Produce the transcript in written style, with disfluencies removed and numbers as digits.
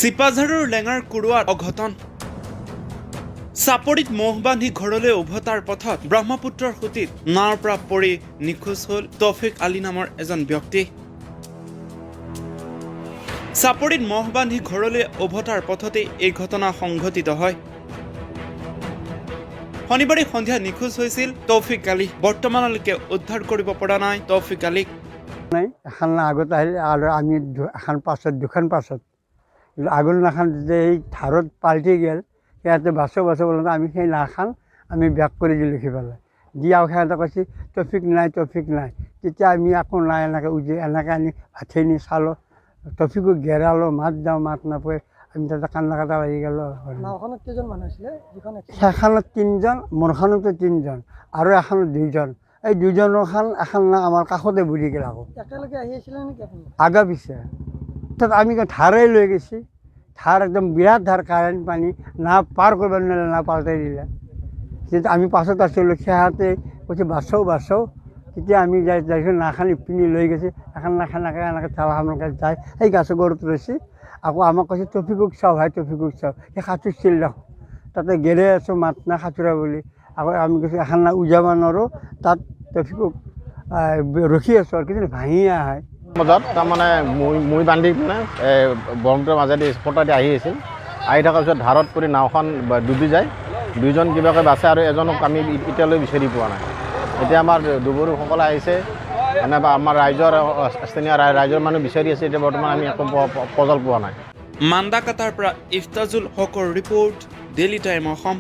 চিপাঝাৰুৰ লেঙাৰ কুৰুৱাৰ অঘটন চাপৰিত মহ বান্ধি ঘৰলৈ উভতাৰ পথত ব্ৰহ্মপুত্ৰৰ সুঁতিত নাৱৰ পৰা পৰি নিখোজ হ'ল তৌফিক আলী নামৰ এজন ব্যক্তি চাপৰিত মহ বান্ধি ঘৰলৈ উভতাৰ পথতে এই ঘটনা সংঘটিত হয় শনিবাৰে সন্ধিয়া নিখোজ হৈছিল তৌফিক আলী বৰ্তমানলৈকে উদ্ধাৰ কৰিব পৰা নাই তৌফিক আলীক নাই এখন আগত আহিলে আৰু আমি এখন পাছত দুখন পাছত আগৰ নাখান যে এই ধাৰত পাল্টি গেল সিহঁতে বাছাব বলতে আমি সেই নাখান আমি বেক কৰি দিলোঁ সিফালে দি আৰু সিহঁতে কৈছে ট্ৰেফিক নাই তেতিয়া আমি আকৌ নাই এনেকৈ এনেকৈ আনি ভাঠি চালোঁ ট্ৰেফিকো ঘেৰালোঁ মাত যাওঁ মাত নাপায় আমি তাতে কান্দা কাটা লাগি গ'লোঁ নাওখনত কেইজন মানুহ আছিলে সেইখনত 3জন মোৰখনতো 3জন আৰু এখনত 2জন এই 2জনৰ এখন আমাৰ কাষতে বুৰি গ'ল আকৌ একেলগে আহি আছিলে নেকি আপুনি আগা পিছে তাত আমি ধাৰেই লৈ গৈছে ধাৰ একদম বিৰাট ধাৰ কাৰেণ্ট পানী না পাৰ কৰিব নোৱাৰিলে না পাল্টাই দিলে তেতিয়া আমি পাছত আছিলোঁ সিহঁতে কৈছে বাছাও তেতিয়া আমি যাইছোঁ নাখান ইপিনি লৈ গৈছে এখন নাখানাকৈ এনেকৈ ঠেলাখনকৈ যায় সেই গাছৰ গৰুত ৰৈছে আকৌ আমাক কৈছে ট্ৰেফিকক চাওঁ সেই সাঁতুৰিছিল দেখোন তাতে গেৰে আছোঁ মাত না সাঁতোৰা বুলি আকৌ আমি কৈছোঁ এখন না উজাব নোৱাৰোঁ তাত ট্ৰেফিকক ৰখি আছোঁ আৰু কিন্তু ভাঙি আহে বজাত তাৰমানে মই বান্ধি পিনে ব্ৰহ্মপুত্ৰৰ মাজেদি স্পটতে আহি আছিল আহি থকাৰ পিছত ধাৰত পৰি নাওখন ডুবি যায় 2জন কিবাকৈ বাচে আৰু এজনক আমি এতিয়ালৈ বিচাৰি পোৱা নাই এতিয়া আমাৰ দুবৰুসকলে আহিছে মানে আমাৰ ৰাইজৰ স্থানীয় ৰাইজৰ মানুহ বিচাৰি আছে এতিয়া বৰ্তমান আমি একো পজল পোৱা নাই মান্দাকাটাৰ পৰা ইফতাজুল হকৰ ৰিপৰ্ট ডেইলি টাইম অসম